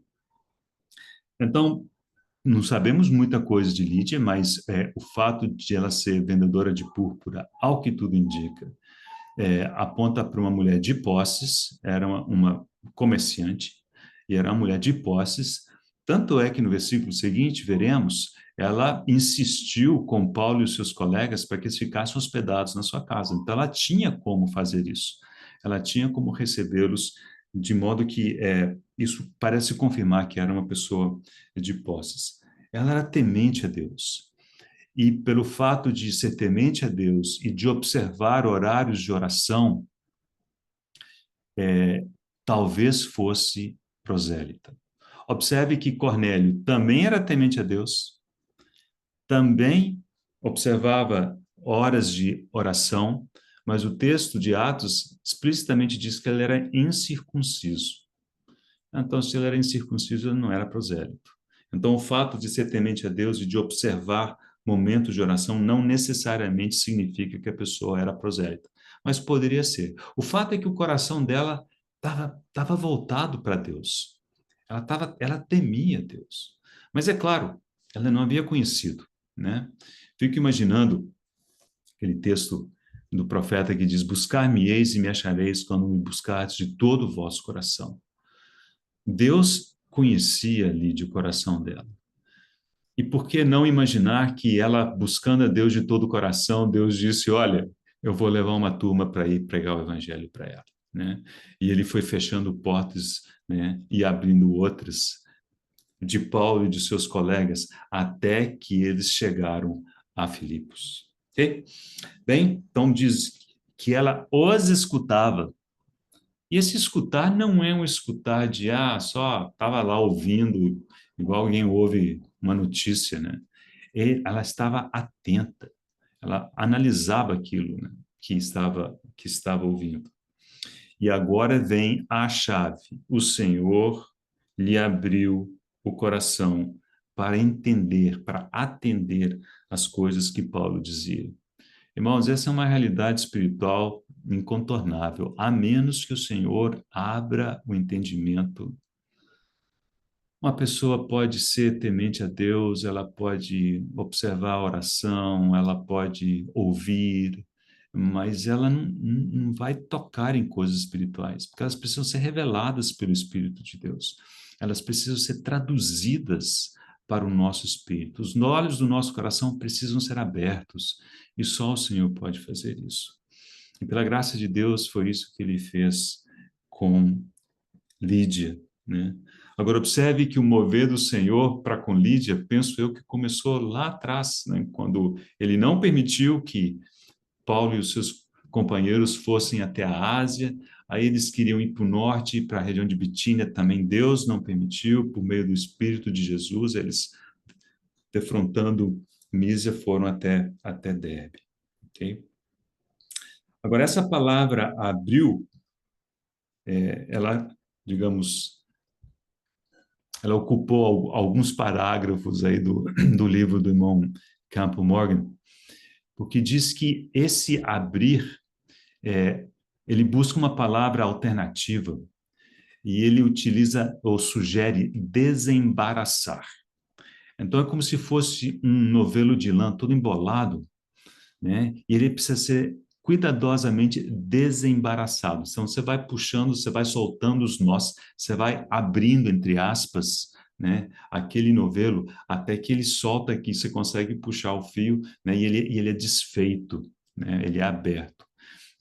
Então, não sabemos muita coisa de Lídia, mas o fato de ela ser vendedora de púrpura, ao que tudo indica, aponta para uma mulher de posses, era uma comerciante, e era uma mulher de posses. Tanto é que no versículo seguinte, veremos, ela insistiu com Paulo e os seus colegas para que eles ficassem hospedados na sua casa. Então, ela tinha como fazer isso. Ela tinha como recebê-los, de modo que isso parece confirmar que era uma pessoa de posses. Ela era temente a Deus. E pelo fato de ser temente a Deus e de observar horários de oração, talvez fosse prosélita. Observe que Cornélio também era temente a Deus, também observava horas de oração, mas o texto de Atos explicitamente diz que ele era incircunciso. Então, se ele era incircunciso, ele não era prosélito. Então, o fato de ser temente a Deus e de observar momentos de oração não necessariamente significa que a pessoa era prosélita, mas poderia ser. O fato é que o coração dela estava voltado para Deus. Ela temia Deus. Mas é claro, ela não havia conhecido, né? Fico imaginando aquele texto do profeta que diz: buscar-me-eis e me achareis quando me buscardes de todo o vosso coração. Deus conhecia ali de coração dela. E por que não imaginar que ela, buscando a Deus de todo o coração, Deus disse: olha, eu vou levar uma turma para ir pregar o evangelho para ela, né? E ele foi fechando portas, né, e abrindo outras de Paulo e de seus colegas até que eles chegaram a Filipos. Ok? Bem, então diz que ela os escutava. E esse escutar não é um escutar de, só estava lá ouvindo, igual alguém ouve uma notícia, né? Ela estava atenta, ela analisava aquilo, né, que estava ouvindo. E agora vem a chave. O Senhor lhe abriu o coração para entender, para atender as coisas que Paulo dizia. Irmãos, essa é uma realidade espiritual incontornável, a menos que o Senhor abra o entendimento. Uma pessoa pode ser temente a Deus, ela pode observar a oração, ela pode ouvir, mas ela não vai tocar em coisas espirituais, porque elas precisam ser reveladas pelo Espírito de Deus. Elas precisam ser traduzidas para o nosso espírito. Os olhos do nosso coração precisam ser abertos, e só o Senhor pode fazer isso. E pela graça de Deus, foi isso que ele fez com Lídia, né? Agora, observe que o mover do Senhor para com Lídia, penso eu que começou lá atrás, né? Quando ele não permitiu que Paulo e os seus companheiros fossem até a Ásia, aí eles queriam ir para o norte, para a região de Bitínia, também Deus não permitiu, por meio do Espírito de Jesus, eles, defrontando Mísia, foram até Derbe. Okay? Agora, essa palavra abriu, ela, digamos, ela ocupou alguns parágrafos aí do livro do irmão Campo Morgan, porque diz que esse abrir, é, ele busca uma palavra alternativa e ele utiliza ou sugere desembaraçar. Então é como se fosse um novelo de lã todo embolado, né? E ele precisa ser cuidadosamente desembaraçado. Então você vai puxando, você vai soltando os nós, você vai abrindo entre aspas, né, aquele novelo até que ele solta aqui, você consegue puxar o fio, né, e ele é desfeito, né? Ele é aberto.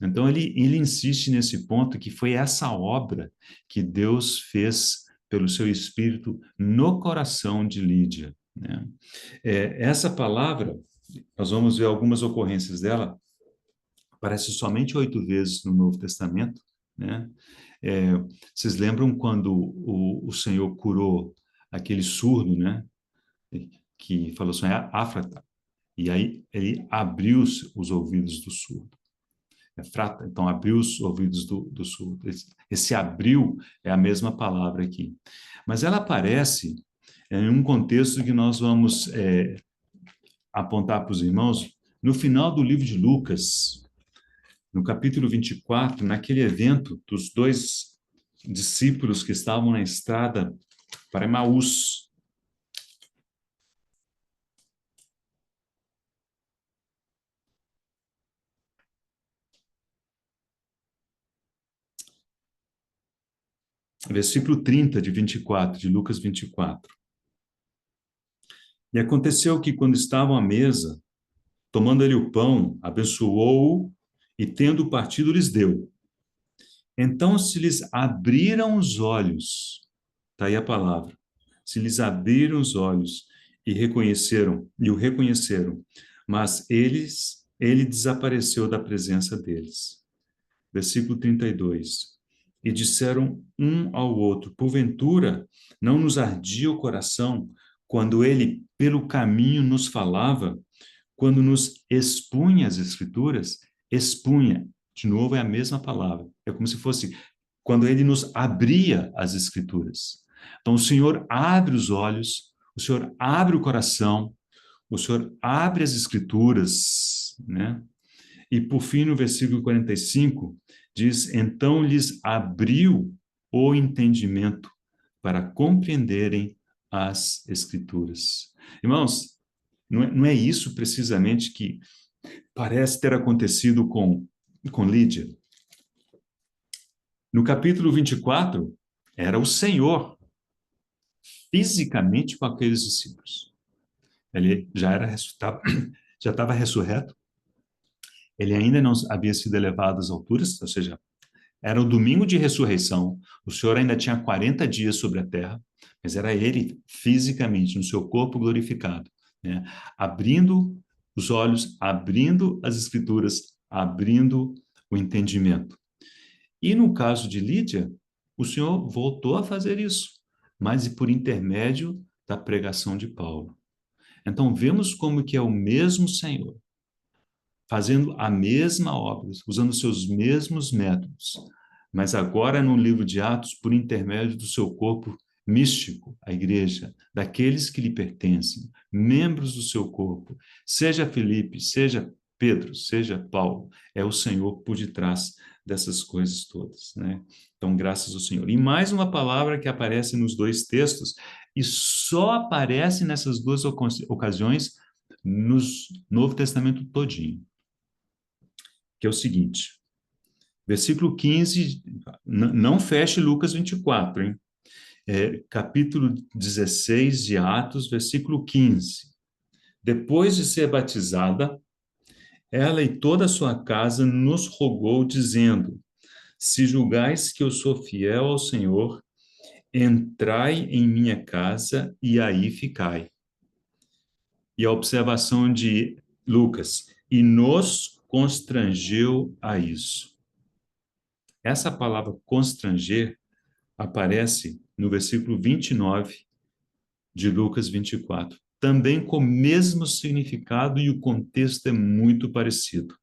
Então ele insiste nesse ponto que foi essa obra que Deus fez pelo seu Espírito no coração de Lídia, né? Essa palavra, nós vamos ver algumas ocorrências dela, aparece somente 8 vezes no Novo Testamento, né? É, vocês lembram quando o Senhor curou aquele surdo, né? Que falou assim, Áfrata, e aí ele abriu os ouvidos do surdo. Frata, então abriu os ouvidos do surdo. Esse abriu é a mesma palavra aqui. Mas ela aparece em um contexto que nós vamos apontar para os irmãos no final do livro de Lucas, no capítulo 24, naquele evento dos dois discípulos que estavam na estrada para Emaús. Versículo 30 de 24, de Lucas 24. E aconteceu que, quando estavam à mesa, tomando ele o pão, abençoou-o e, tendo partido, lhes deu. Então se lhes abriram os olhos, está aí a palavra, se lhes abriram os olhos e o reconheceram, mas ele desapareceu da presença deles. Versículo 32. E disseram um ao outro, porventura não nos ardia o coração quando ele pelo caminho nos falava, quando nos expunha as escrituras? Expunha, de novo é a mesma palavra, é como se fosse quando ele nos abria as escrituras. Então o Senhor abre os olhos, o Senhor abre o coração, o Senhor abre as escrituras, né? E por fim, no versículo 45, diz, então lhes abriu o entendimento para compreenderem as escrituras. Irmãos, não é isso precisamente que parece ter acontecido com Lídia. No capítulo 24, era o Senhor fisicamente com aqueles discípulos. Ele já era ressuscitado, já estava ressurreto, ele ainda não havia sido elevado às alturas, ou seja, era o domingo de ressurreição, o Senhor ainda tinha 40 dias sobre a terra, mas era ele fisicamente, no seu corpo glorificado, né? Abrindo os olhos, abrindo as escrituras, abrindo o entendimento. E no caso de Lídia, o Senhor voltou a fazer isso, mas por intermédio da pregação de Paulo. Então vemos como que é o mesmo Senhor, fazendo a mesma obra, usando os seus mesmos métodos, mas agora no livro de Atos, por intermédio do seu corpo místico, a igreja, daqueles que lhe pertencem, membros do seu corpo, seja Filipe, seja Pedro, seja Paulo, é o Senhor por detrás dessas coisas todas, né? Então, graças ao Senhor. E mais uma palavra que aparece nos dois textos, e só aparece nessas duas ocasiões no Novo Testamento todinho, que é o seguinte, versículo 15, não feche Lucas 24, hein? Capítulo 16 de Atos, versículo 15. Depois de ser batizada, ela e toda a sua casa nos rogou, dizendo, se julgais que eu sou fiel ao Senhor, entrai em minha casa e aí ficai. E a observação de Lucas, e nos constrangeu a isso. Essa palavra constranger aparece no versículo 29 de Lucas 24, também com o mesmo significado e o contexto é muito parecido.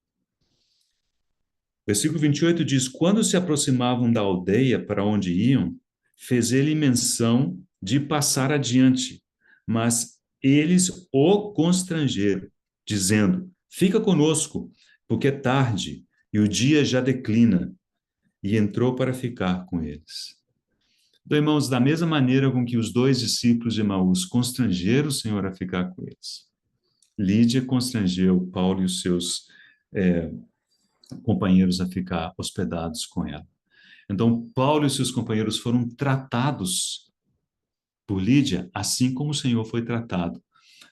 Versículo 28 diz: Quando se aproximavam da aldeia para onde iam, fez ele menção de passar adiante, mas eles o constrangeram, dizendo: Fica conosco, porque é tarde e o dia já declina. E entrou para ficar com eles. Então, irmãos, da mesma maneira com que os dois discípulos de Emaús constrangeram o Senhor a ficar com eles, Lídia constrangeu Paulo e os seus companheiros a ficar hospedados com ela. Então, Paulo e seus companheiros foram tratados por Lídia, assim como o Senhor foi tratado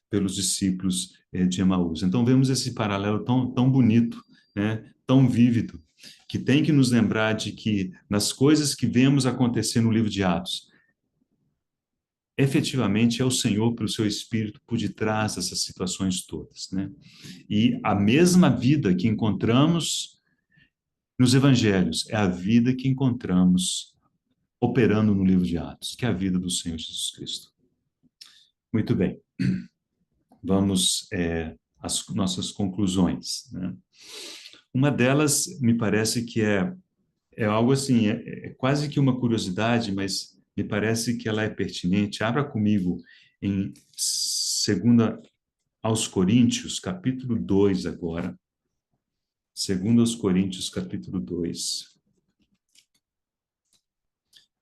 pelos discípulos de Emaús. Então, vemos esse paralelo tão bonito, né, tão vívido, que tem que nos lembrar de que nas coisas que vemos acontecer no livro de Atos, efetivamente é o Senhor, pelo seu Espírito, por detrás dessas situações todas, né? E a mesma vida que encontramos nos evangelhos é a vida que encontramos operando no livro de Atos, que é a vida do Senhor Jesus Cristo. Muito bem, vamos às nossas conclusões, né? Uma delas, me parece que é algo assim, é quase que uma curiosidade, mas me parece que ela é pertinente. Abra comigo em 2 aos Coríntios, capítulo 2 agora. 2 aos Coríntios, capítulo 2.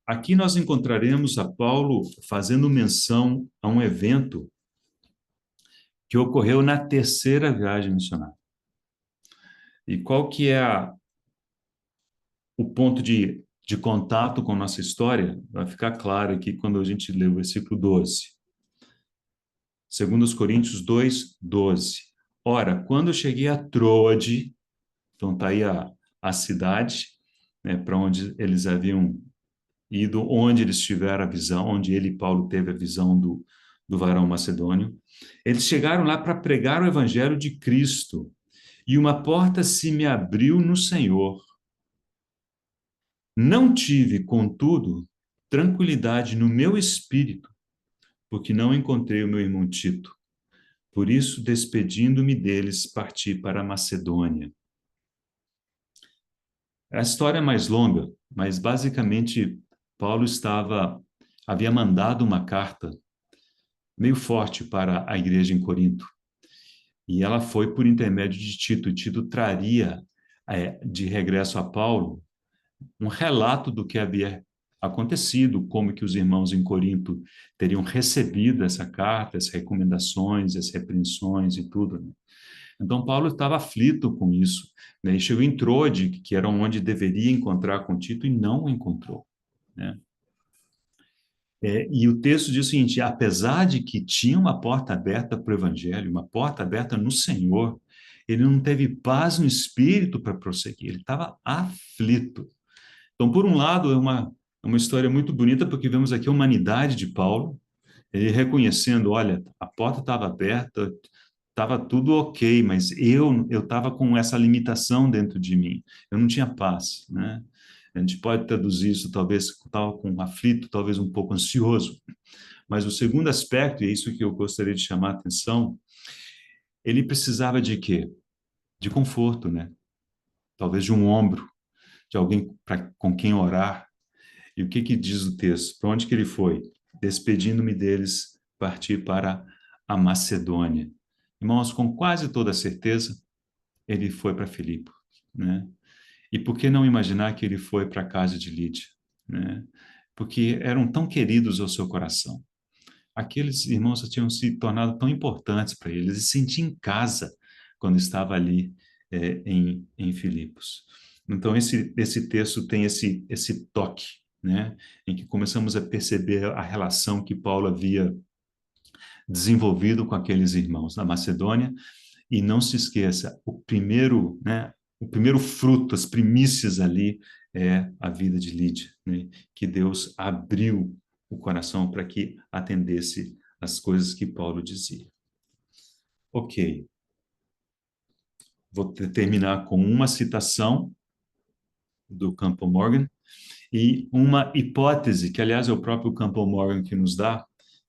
Aqui nós encontraremos a Paulo fazendo menção a um evento que ocorreu na terceira viagem missionária. E qual que é o ponto de contato com nossa história? Vai ficar claro aqui quando a gente lê o versículo 12. 2 Coríntios 2, 12. Ora, quando eu cheguei a Troade, então está aí a cidade, né, para onde eles haviam ido, onde eles tiveram a visão, onde ele, Paulo, teve a visão do varão macedônio. Eles chegaram lá para pregar o evangelho de Cristo, e uma porta se me abriu no Senhor. Não tive, contudo, tranquilidade no meu espírito, porque não encontrei o meu irmão Tito. Por isso, despedindo-me deles, parti para a Macedônia. A história é mais longa, mas basicamente Paulo havia mandado uma carta meio forte para a igreja em Corinto. E ela foi por intermédio de Tito. Tito traria de regresso a Paulo um relato do que havia acontecido, como que os irmãos em Corinto teriam recebido essa carta, as recomendações, as repreensões e tudo, né? Então, Paulo estava aflito com isso, né? E chegou em Troade, que era onde deveria encontrar com Tito, e não o encontrou, né? E o texto diz o seguinte: apesar de que tinha uma porta aberta para o evangelho, uma porta aberta no Senhor, ele não teve paz no espírito para prosseguir, ele estava aflito. Então, por um lado, é uma história muito bonita, porque vemos aqui a humanidade de Paulo, ele reconhecendo, olha, a porta estava aberta, estava tudo ok, mas eu estava com essa limitação dentro de mim, eu não tinha paz, né? A gente pode traduzir isso, talvez, estava com um aflito, talvez um pouco ansioso, mas o segundo aspecto, e é isso que eu gostaria de chamar a atenção, ele precisava de quê? De conforto, né? Talvez de um ombro, de alguém com quem orar. E o que que diz o texto? Para onde que ele foi? Despedindo-me deles, parti para a Macedônia. Irmãos, com quase toda certeza, ele foi para Filipe, né? E por que não imaginar que ele foi para a casa de Lídia, né? Porque eram tão queridos ao seu coração. Aqueles irmãos tinham se tornado tão importantes para ele, ele se sentia em casa quando estava ali em Filipos. Então, esse texto tem esse toque, né, em que começamos a perceber a relação que Paulo havia desenvolvido com aqueles irmãos na Macedônia. E não se esqueça, o primeiro fruto, as primícias ali é a vida de Lídia, né, que Deus abriu o coração para que atendesse às coisas que Paulo dizia. Ok. Vou terminar com uma citação do Campbell Morgan e uma hipótese, que aliás é o próprio Campbell Morgan que nos dá,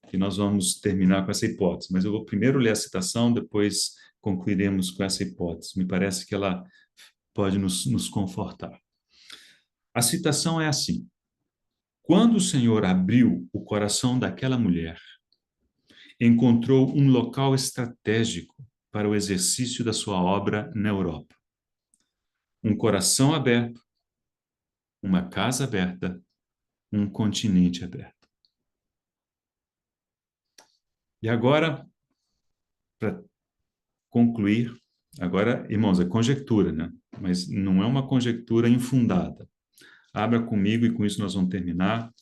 que nós vamos terminar com essa hipótese. Mas eu vou primeiro ler a citação, depois concluiremos com essa hipótese. Me parece que ela pode nos confortar. A citação é assim: quando o Senhor abriu o coração daquela mulher, encontrou um local estratégico para o exercício da sua obra na Europa. Um coração aberto, uma casa aberta, um continente aberto. E agora, para concluir, agora, irmãos, é conjectura, né? Mas não é uma conjectura infundada. Abra comigo e com isso nós vamos terminar.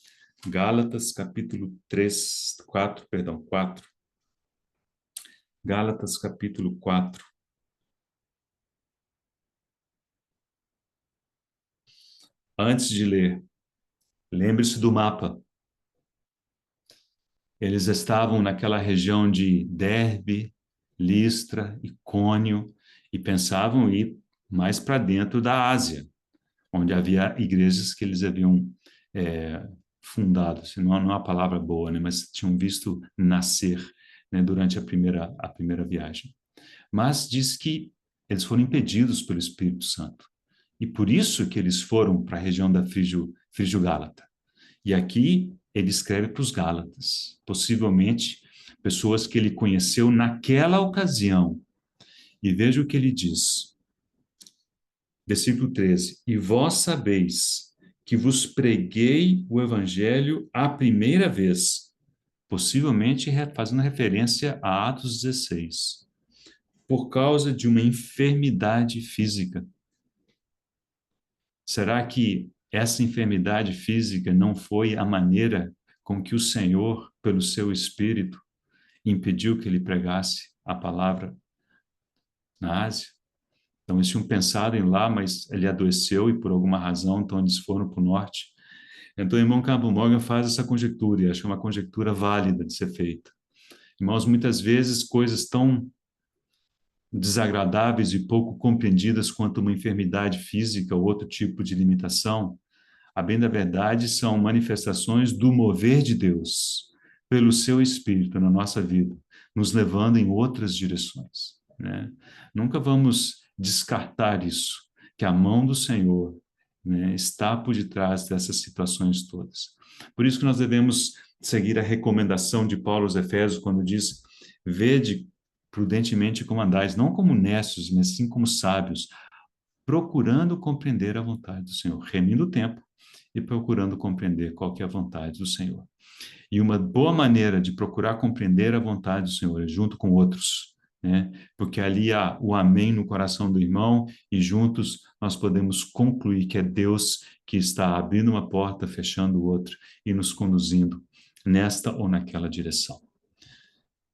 Gálatas, capítulo 4. Gálatas, capítulo 4. Antes de ler, lembre-se do mapa. Eles estavam naquela região de Derbe, Listra, Icônio, e pensavam ir mais para dentro da Ásia, onde havia igrejas que eles haviam fundado, se não é uma palavra boa, né, mas tinham visto nascer, né, durante a primeira viagem. Mas diz que eles foram impedidos pelo Espírito Santo. E por isso que eles foram para a região da Frígio-Gálata. E aqui ele escreve para os Gálatas, possivelmente pessoas que ele conheceu naquela ocasião. E veja o que ele diz. Versículo 13. E vós sabeis que vos preguei o evangelho a primeira vez, possivelmente fazendo referência a Atos 16, por causa de uma enfermidade física. Será que essa enfermidade física não foi a maneira com que o Senhor, pelo seu Espírito, impediu que ele pregasse a palavra na Ásia? Então, eles tinham pensado em ir lá, mas ele adoeceu e por alguma razão, então eles foram para o norte. Então, o irmão Campbell Morgan faz essa conjectura, e acho que é uma conjectura válida de ser feita. Irmãos, muitas vezes coisas tão desagradáveis e pouco compreendidas quanto uma enfermidade física ou outro tipo de limitação, a bem da verdade, são manifestações do mover de Deus pelo seu Espírito na nossa vida, nos levando em outras direções, né? Nunca vamos descartar isso, que a mão do Senhor, né, está por detrás dessas situações todas. Por isso que nós devemos seguir a recomendação de Paulo aos Efésios, quando diz: vede prudentemente como andais, não como necios, mas sim como sábios, procurando compreender a vontade do Senhor, remindo o tempo e procurando compreender qual que é a vontade do Senhor. E uma boa maneira de procurar compreender a vontade do Senhor é junto com outros, né? Porque ali há o amém no coração do irmão e juntos nós podemos concluir que é Deus que está abrindo uma porta, fechando outra e nos conduzindo nesta ou naquela direção.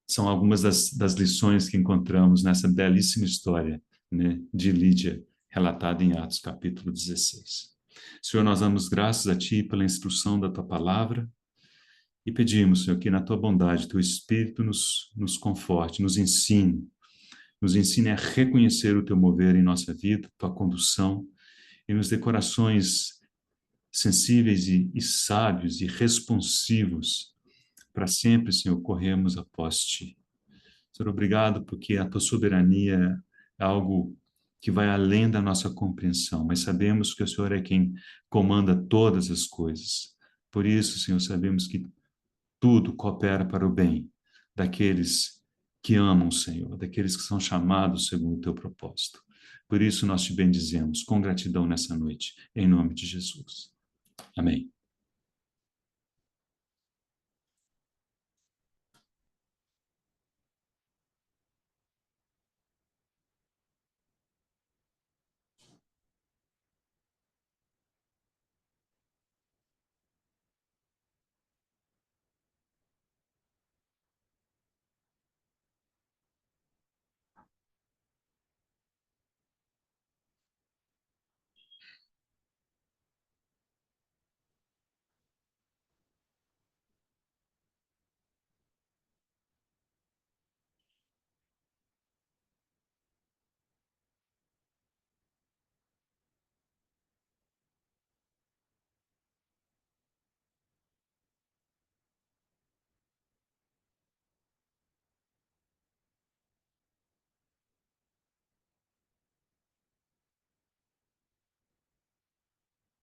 São algumas das lições que encontramos nessa belíssima história, né, de Lídia, relatada em Atos capítulo 16. Senhor, nós damos graças a Ti pela instrução da Tua palavra e pedimos, Senhor, que na Tua bondade, Teu Espírito nos conforte, nos ensine a reconhecer o Teu mover em nossa vida, Tua condução, e nos dê corações sensíveis e sábios e responsivos para sempre, Senhor, corrermos após Ti. Senhor, obrigado porque a Tua soberania é algo que vai além da nossa compreensão, mas sabemos que o Senhor é quem comanda todas as coisas. Por isso, Senhor, sabemos que tudo coopera para o bem daqueles que amam o Senhor, daqueles que são chamados segundo o Teu propósito. Por isso nós Te bendizemos com gratidão nessa noite, em nome de Jesus. Amém.